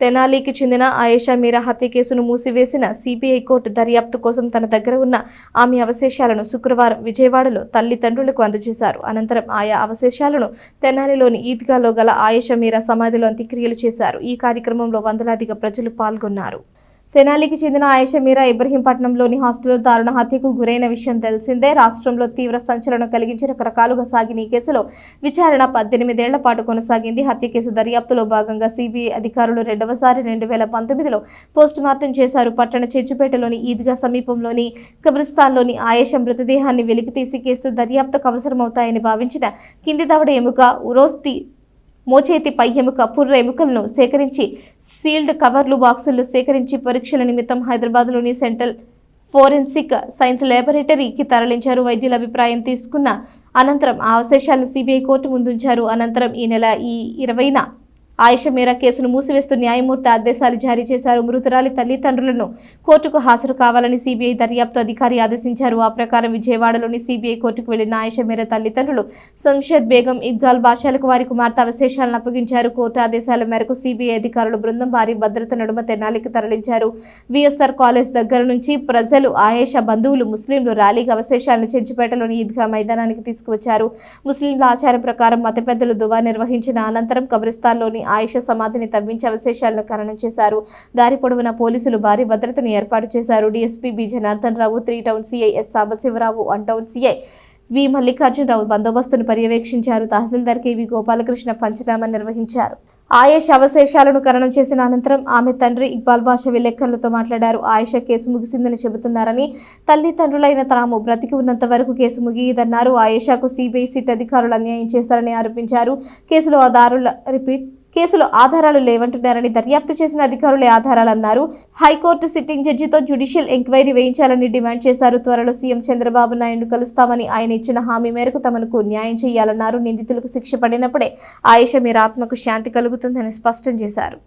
తెనాలికి చెందిన ఆయేషా మీరా హత్య కేసును మూసివేసిన సిబిఐ కోర్టు దర్యాప్తు కోసం తన దగ్గర ఉన్న ఆమె అవశేషాలను శుక్రవారం విజయవాడలో తల్లిదండ్రులకు అందజేశారు. అనంతరం ఆయా అవశేషాలను తెనాలిలోని ఈద్గాలో గల ఆయేషా మీరా సమాధిలో అంత్యక్రియలు చేశారు. ఈ కార్యక్రమంలో వందలాదిగా ప్రజలు పాల్గొన్నారు. తెనాలికి చెందిన ఆయేషా మీరా ఇబ్రహీంపట్నంలోని హాస్టల్లో దారుణ హత్యకు గురైన విషయం తెలిసిందే. రాష్ట్రంలో తీవ్ర సంచలనం కలిగించి రకరకాలుగా సాగిన ఈ కేసులో విచారణ 18 ఏళ్ల పాటు కొనసాగింది. హత్య కేసు దర్యాప్తులో భాగంగా సిబిఐ అధికారులు రెండవసారి 2019లో పోస్టుమార్టం చేశారు. పట్టణ చెంచుపేటలోని ఈద్గా సమీపంలోని కబ్రిస్తాన్లోని ఆయేషా మృతదేహాన్ని వెలికితీసి కేసు దర్యాప్తుకు అవసరమవుతాయని భావించిన కింది దవడ ఎముక, ఉరోస్తి, మోచేతి పై ఎముక, పుర్ర ఎముకలను సేకరించి సీల్డ్ కవర్లు బాక్సులు సేకరించి పరీక్షల నిమిత్తం హైదరాబాద్లోని సెంట్రల్ ఫోరెన్సిక్ సైన్స్ ల్యాబొరేటరీకి తరలించారు. వైద్యుల అభిప్రాయం తీసుకున్న అనంతరం ఆ అవశేషాలను సిబిఐ కోర్టు ముందుంచారు. అనంతరం ఈ నెల 20న ఆయేషా మీరా కేసును మూసివేస్తూ న్యాయమూర్తి ఆదేశాలు జారీ చేశారు. మృతురాలి తల్లిదండ్రులను కోర్టుకు హాజరు కావాలని సిబిఐ దర్యాప్తు అధికారి ఆదేశించారు. ఆ ప్రకారం విజయవాడలోని సిబిఐ కోర్టుకు వెళ్లిన ఆయేషా మీరా తల్లిదండ్రులు సంషద్ బేగం, ఇక్బాల్ బాషాలకు వారి కుమార్తె అవశేషాలను అప్పగించారు. కోర్టు ఆదేశాల మేరకు సిబిఐ అధికారులు బృందం భారీ భద్రత నడుమ తెనాలికి తరలించారు. విఎస్ఆర్ కాలేజ్ దగ్గర నుంచి ప్రజలు, ఆయేషా బంధువులు, ముస్లింలు ర్యాలీగా అవశేషాలను చెంచుపేటలోని ఈద్గా మైదానానికి తీసుకువచ్చారు. ముస్లింల ఆచారం ప్రకారం మత పెద్దలు దువా నిర్వహించిన అనంతరం కబ్రిస్తాన్లోని ఆయేషా సమాధిని తవ్వించి అవశేషాలను ఖననం చేశారు. దారి పొడవునా పోలీసులు భారీ భద్రతను ఏర్పాటు చేశారు. DSP B Janardhan Rao, 3 town CI S Sambasivarao, 1 town CI V Mallikarjunarao బందోబస్తును పర్యవేక్షించారు. తహసీల్దార్ కెవి గోపాలకృష్ణ పంచనామా నిర్వహించారు. ఆయేషా అవశేషాలను ఖననం చేసిన అనంతరం ఆమె తండ్రి ఇక్బాల్ బాషా విలేకరులతో మాట్లాడారు. ఆయేషా కేసు ముగిసిందని చెబుతున్నారని, తల్లిదండ్రులైన తాము బ్రతికి ఉన్నంత వరకు కేసు ముగియదన్నారు. ఆయేషాకు సిబిఐ సిట్ అధికారులు అన్యాయం చేశారని ఆరోపించారు. కేసులో ఆధారాలు లేవంటున్నారని, దర్యాప్తు చేసిన అధికారులే ఆధారాలన్నారు. హైకోర్టు సిట్టింగ్ జడ్జితో జ్యుడిషియల్ ఎంక్వైరీ వేయించాలని డిమాండ్ చేశారు. త్వరలో సీఎం చంద్రబాబు నాయుడు కలుస్తామని ఆయన ఇచ్చిన హామీ మేరకు తమకు న్యాయం చేయాలన్నారు. నిందితులకు శిక్ష పడినప్పుడే ఆయేషా మీరా ఆత్మకు శాంతి కలుగుతుందని స్పష్టం చేశారు.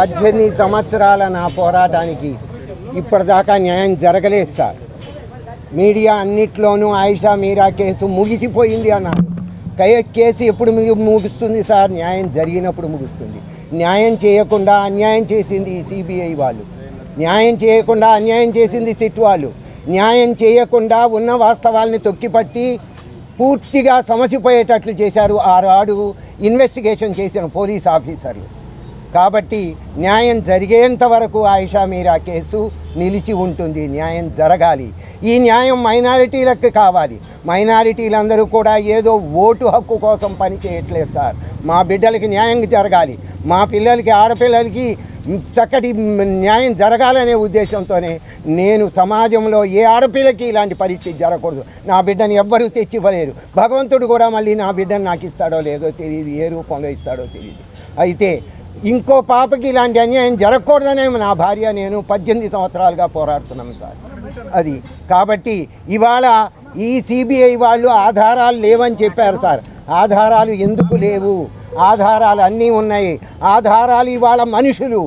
18 సంవత్సరాల నా పోరాటానికి ఇప్పటిదాకా న్యాయం జరగలేదు సార్. మీడియా అన్నిట్లోనూ ఆయేషా మీరా కేసు ముగిసిపోయింది అన్నారు. కేసు ఎప్పుడు ముగుస్తుంది సార్? న్యాయం జరిగినప్పుడు ముగుస్తుంది. న్యాయం చేయకుండా అన్యాయం చేసింది సిబిఐ వాళ్ళు, న్యాయం చేయకుండా అన్యాయం చేసింది సిట్ వాళ్ళు, న్యాయం చేయకుండా ఉన్న వాస్తవాల్ని తొక్కిపట్టి పూర్తిగా సమసిపోయేటట్లు చేశారు ఆనాడు ఇన్వెస్టిగేషన్ చేసిన పోలీస్ ఆఫీసర్లు. కాబట్టి న్యాయం జరిగేంత వరకు ఆయేషా మీరా కేసు నిలిచి ఉంటుంది. న్యాయం జరగాలి. ఈ న్యాయం మైనారిటీలకు కావాలి. మైనారిటీలందరూ కూడా ఏదో ఓటు హక్కు కోసం పని చేయట్లేదు సార్. మా బిడ్డలకి న్యాయం జరగాలి, మా పిల్లలకి, ఆడపిల్లలకి చక్కటి న్యాయం జరగాలనే ఉద్దేశంతోనే నేను సమాజంలో ఏ ఆడపిల్లకి ఇలాంటి పరిస్థితి జరగకూడదు. నా బిడ్డని ఎవ్వరూ తెచ్చివ్వలేరు. భగవంతుడు కూడా మళ్ళీ నా బిడ్డను నాకు ఇస్తాడో లేదో తెలియదు, ఏ రూపంలో ఇస్తాడో తెలియదు. అయితే ఇంకో పాపకి ఇలాంటి అన్యాయం జరగకూడదనే నా భార్య నేను 18 సంవత్సరాలుగా పోరాడుతున్నాం సార్. అది కాబట్టి ఇవాళ ఈ సిబిఐ వాళ్ళు ఆధారాలు లేవని చెప్పారు సార్. ఆధారాలు ఎందుకు లేవు? ఆధారాలు అన్నీ ఉన్నాయి. ఆధారాలు ఇవాళ మనుషులు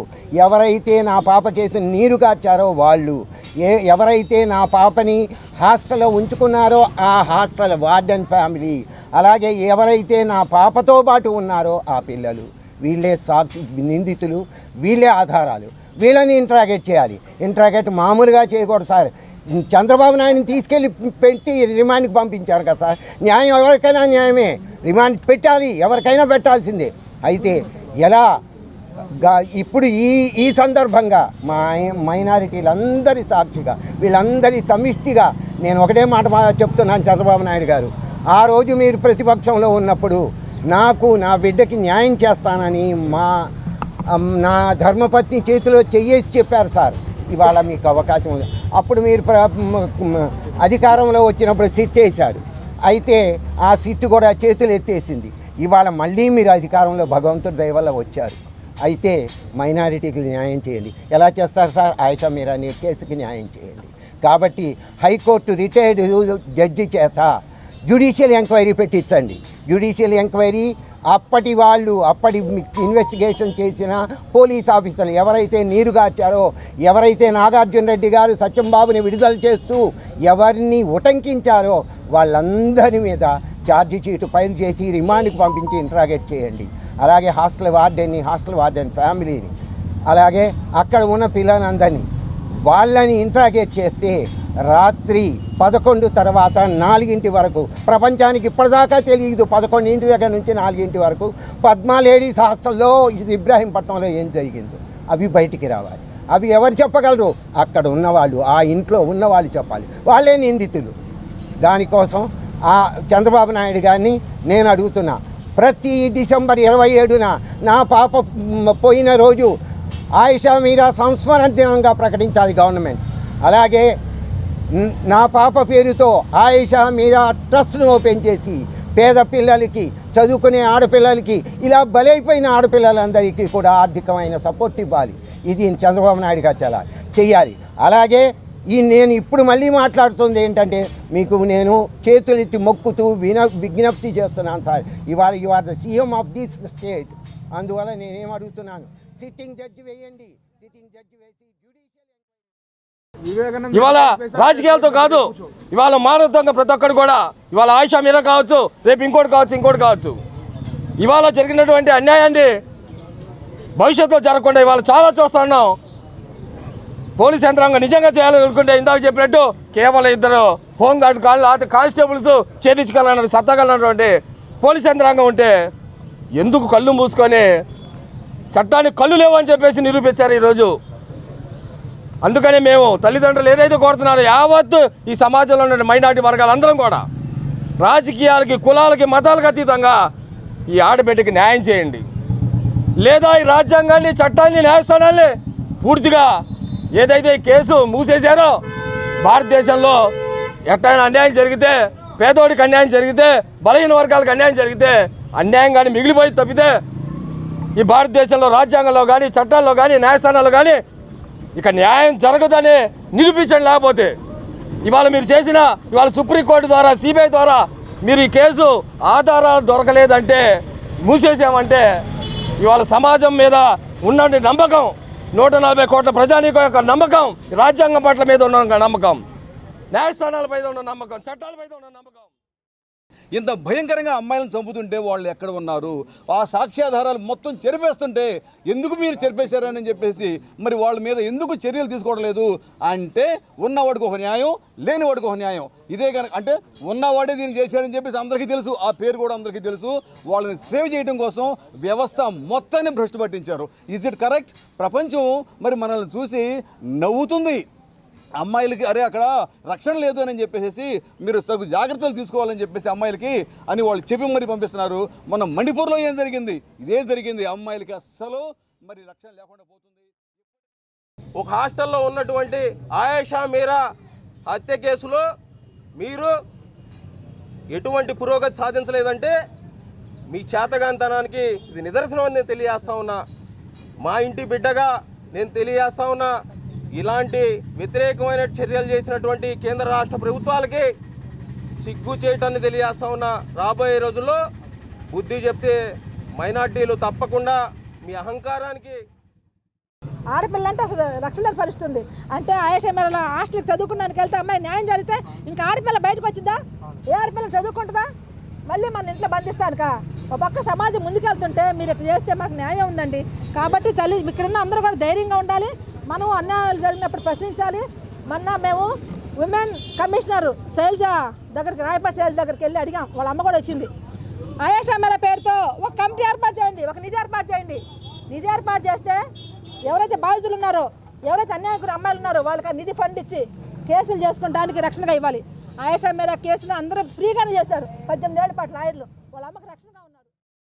ఎవరైతే నా పాప కేసు నీరు కార్చారో వాళ్ళు, ఎవరైతే నా పాపని హాస్టల్లో ఉంచుకున్నారో ఆ హాస్టల్ వార్డెన్ ఫ్యామిలీ, అలాగే ఎవరైతే నా పాపతో పాటు ఉన్నారో ఆ పిల్లలు, వీళ్ళే సాక్షి నిందితులు, వీళ్ళే ఆధారాలు. వీళ్ళని ఇంట్రాగేట్ చేయాలి. ఇంట్రాగేట్ మామూలుగా చేయకూడదు సార్. చంద్రబాబు నాయుడిని తీసుకెళ్ళి పెట్టి రిమాండ్కి పంపించారు కదా సార్. న్యాయం ఎవరికైనా న్యాయమే, రిమాండ్ పెట్టాలి, ఎవరికైనా పెట్టాల్సిందే. అయితే ఎలా ఇప్పుడు ఈ సందర్భంగా మా మైనారిటీలందరి సాక్షిగా, వీళ్ళందరి సమిష్టిగా నేను ఒకటే మాట చెప్తున్నాను. చంద్రబాబు నాయుడు గారు, ఆ రోజు మీరు ప్రతిపక్షంలో ఉన్నప్పుడు నాకు నా బిడ్డకి న్యాయం చేస్తానని నా ధర్మపత్ని చేతిలో చెయ్యేసి చెప్పారు సార్. ఇవాళ మీకు అవకాశం ఉంది. అప్పుడు మీరు అధికారంలో వచ్చినప్పుడు సిట్ వేశాడు. అయితే ఆ సిట్ కూడా చేతులు ఎత్తేసింది. ఇవాళ మళ్ళీ మీరు అధికారంలో భగవంతుడి దయ వల్ల వచ్చారు. అయితే మైనారిటీకి న్యాయం చేయండి. ఎలా చేస్తారు సార్? ఆయేషా మీరా కేసుకి న్యాయం చేయండి. కాబట్టి హైకోర్టు రిటైర్డ్ జడ్జి చేత జ్యుడిషియల్ ఎంక్వైరీ పెట్టించండి. జ్యుడిషియల్ ఎంక్వైరీ అప్పటి ఇన్వెస్టిగేషన్ చేసిన పోలీస్ ఆఫీసర్లు ఎవరైతే నీరుగార్చారో, ఎవరైతే నాగార్జున రెడ్డి గారు సత్యంబాబుని విడుదల చేస్తూ ఎవరిని ఉటంకించారో వాళ్ళందరి మీద ఛార్జీ షీటు ఫైల్ చేసి రిమాండ్కి పంపించి ఇంట్రాగేట్ చేయండి. అలాగే హాస్టల్ వార్డెన్ ఫ్యామిలీని అలాగే అక్కడ ఉన్న పిల్లలందరినీ వాళ్ళని ఇంట్రాగేట్ చేస్తే రాత్రి 11 తర్వాత 4 వరకు, ప్రపంచానికి ఇప్పటిదాకా తెలియదు 11 దగ్గర నుంచి 4 వరకు పద్మా లేడీస్ హాస్టల్లో ఇబ్రాహీంపట్నంలో ఏం జరిగిందో అవి బయటికి రావాలి. అవి ఎవరు చెప్పగలరు? అక్కడ ఉన్నవాళ్ళు, ఆ ఇంట్లో ఉన్నవాళ్ళు చెప్పాలి. వాళ్ళే నిందితులు. దానికోసం ఆ చంద్రబాబు నాయుడు గారిని నేను అడుగుతున్నా, ప్రతి డిసెంబర్ 27న నా పాప పోయిన రోజు ఆయిషా మీరా సంస్మరణ దినంగా ప్రకటించాలి గవర్నమెంట్. అలాగే నా పాప పేరుతో ఆయిషా మీరా ట్రస్ట్ను ఓపెన్ చేసి పేద పిల్లలకి, చదువుకునే ఆడపిల్లలకి, ఇలా బలైపోయిన ఆడపిల్లలందరికీ కూడా ఆర్థికమైన సపోర్ట్ ఇవ్వాలి. ఇది చంద్రబాబు నాయుడు గారు చెయ్యాలి. అలాగే నేను ఇప్పుడు మళ్ళీ మాట్లాడుతుంది ఏంటంటే, మీకు నేను చేతులెత్తి మొక్కుతూ విజ్ఞప్తి చేస్తున్నాను సార్. ఇవాళ you are the CM of this state. అందువల్ల నేనేం అడుగుతున్నాను, సిట్టింగ్ జడ్జి వేయండి. సిట్టింగ్ జడ్జి వేసి ఇవాళ రాజకీయాలతో కాదు, ఇవాళ మానవత్వంగా ప్రతి ఒక్కరు కూడా, ఇవాళ ఆయిషా మీరా కావచ్చు, రేపు ఇంకోటి కావచ్చు, ఇవాళ జరిగినటువంటి అన్యాయాన్ని భవిష్యత్తులో జరగకుండా ఇవాళ చాలా చూస్తున్నాం. పోలీస్ యంత్రాంగం నిజంగా చేయాలనుకుంటే ఇందాక చెప్పినట్టు కేవలం 2 హోంగార్డు కానిస్టేబుల్స్ ఛేదించగలన్నారు, సత్తగలనటువంటి పోలీస్ యంత్రాంగం ఉంటే ఎందుకు కళ్ళు మూసుకొని చట్టానికి కళ్ళు లేవు అని చెప్పేసి నిరూపించారు ఈరోజు. అందుకనే మేము తల్లిదండ్రులు ఏదైతే కోరుతున్నారో యావత్తు ఈ సమాజంలో ఉన్న మైనార్టీ వర్గాలందరం కూడా రాజకీయాలకి, కులాలకి, మతాలకు అతీతంగా ఈ ఆడబిడ్డకి న్యాయం చేయండి. లేదా ఈ రాజ్యాంగాన్ని, చట్టాన్ని, న్యాయస్థానాన్ని పూర్తిగా ఏదైతే కేసు మూసేశారో, భారతదేశంలో ఎట్టైనా అన్యాయం జరిగితే, పేదోడికి అన్యాయం జరిగితే, బలహీన వర్గాలకు అన్యాయం జరిగితే, అన్యాయం కానీ మిగిలిపోయి తప్పితే ఈ భారతదేశంలో రాజ్యాంగంలో కానీ, చట్టాల్లో కానీ, న్యాయస్థానాల్లో కానీ ఇక న్యాయం జరగదని నిరూపించండి. లేకపోతే ఇవాళ మీరు చేసిన, ఇవాళ సుప్రీంకోర్టు ద్వారా, సిబిఐ ద్వారా మీరు ఈ కేసు ఆధారాలు దొరకలేదంటే, మూసేసామంటే ఇవాళ సమాజం మీద ఉన్న నమ్మకం, 140 కోట్ల ప్రజానీకం యొక్క నమ్మకం, రాజ్యాంగం పట్ల మీద ఉన్న నమ్మకం, న్యాయస్థానాలపై ఉన్న నమ్మకం, చట్టాలపై ఉన్న నమ్మకం. ఇంత భయంకరంగా అమ్మాయిలను చంపుతుంటే వాళ్ళు ఎక్కడ ఉన్నారు? ఆ సాక్ష్యాధారాలు మొత్తం చెరిపేస్తుంటే ఎందుకు మీరు చెరిపేశారని చెప్పేసి మరి వాళ్ళ మీద ఎందుకు చర్యలు తీసుకోవడం లేదు అంటే, ఉన్నవాడికి ఒక న్యాయం, లేనివాడికి ఒక న్యాయం. ఇదే కనుక అంటే ఉన్నవాడే దీన్ని చేశారని చెప్పేసి అందరికీ తెలుసు, ఆ పేరు కూడా అందరికీ తెలుసు. వాళ్ళని సేవ్ చేయడం కోసం వ్యవస్థ మొత్తాన్ని భ్రష్టు పట్టించారు. Is it correct? ప్రపంచం మరి మనల్ని చూసి నవ్వుతుంది. అమ్మాయిలకి అరే అక్కడ రక్షణ లేదు అని చెప్పేసి మీరు తగు జాగ్రత్తలు తీసుకోవాలని చెప్పేసి అమ్మాయిలకి అని వాళ్ళు చెప్పి మరి పంపిస్తున్నారు. మన మణిపూర్లో ఏం జరిగింది? ఇదే జరిగింది. అమ్మాయిలకి అస్సలు మరి రక్షణ లేకుండా పోతుంది. ఒక హాస్టల్లో ఉన్నటువంటి ఆయేషా మీరా హత్య కేసులో మీరు ఎటువంటి పురోగతి సాధించలేదంటే మీ చేతగాంతనానికి ఇది నిదర్శనం అని నేను తెలియజేస్తా ఉన్నా. మా ఇంటి బిడ్డగా నేను తెలియజేస్తా ఉన్నా, ఇలాంటి వ్యతిరేకమైన చర్యలు చేసినటువంటి కేంద్ర రాష్ట్ర ప్రభుత్వాలకి సిగ్గు చేయటాన్ని తెలియజేస్తా ఉన్నా. రాబోయే రోజుల్లో బుద్ధి చెప్తే మైనార్టీలు తప్పకుండా మీ అహంకారానికి. ఆడపిల్ల అంటే అసలు రక్షణ పరిస్థితుంది. అంటే ఆయేషా మీరా హాస్టల్కి చదువుకున్నానికి వెళ్తే అమ్మాయి న్యాయం జరిగితే ఇంకా ఆడపిల్ల బయటకు వచ్చిద్దా? ఏ ఆడపిల్ల చదువుకుంటుందా? మళ్ళీ మన ఇంట్లో బంధిస్తానుక? ఒక పక్క సమాజం ముందుకెళ్తుంటే మీరు ఇట్లా చేస్తే మాకు న్యాయం ఉందండి. కాబట్టి తల్లి ఇక్కడున్న అందరూ కూడా ధైర్యంగా ఉండాలి. మనం అన్యాయాలు జరిగినప్పుడు ప్రశ్నించాలి. మొన్న మేము ఉమెన్ కమిషనర్ శైలజ దగ్గరికి, రాయపాటి శైలజ దగ్గరికి వెళ్ళి అడిగాం. వాళ్ళ అమ్మ కూడా వచ్చింది. ఆయేషా మీరా పేరుతో ఒక కమిటీ ఏర్పాటు చేయండి, ఒక నిధి ఏర్పాటు చేయండి. నిధి ఏర్పాటు చేస్తే ఎవరైతే బాధితులు ఉన్నారో, ఎవరైతే అన్యాయకులు అమ్మాయిలు ఉన్నారో వాళ్ళకి ఆ నిధి ఫండ్ ఇచ్చి కేసులు చేసుకుంటానికి రక్షణగా ఇవ్వాలి. ఆయేషా మీరా కేసులు అందరూ ఫ్రీగానే చేశారు. 18 ఏళ్ల పాటు లాయర్లు వాళ్ళ అమ్మకి రక్షణగా ఉన్నారు.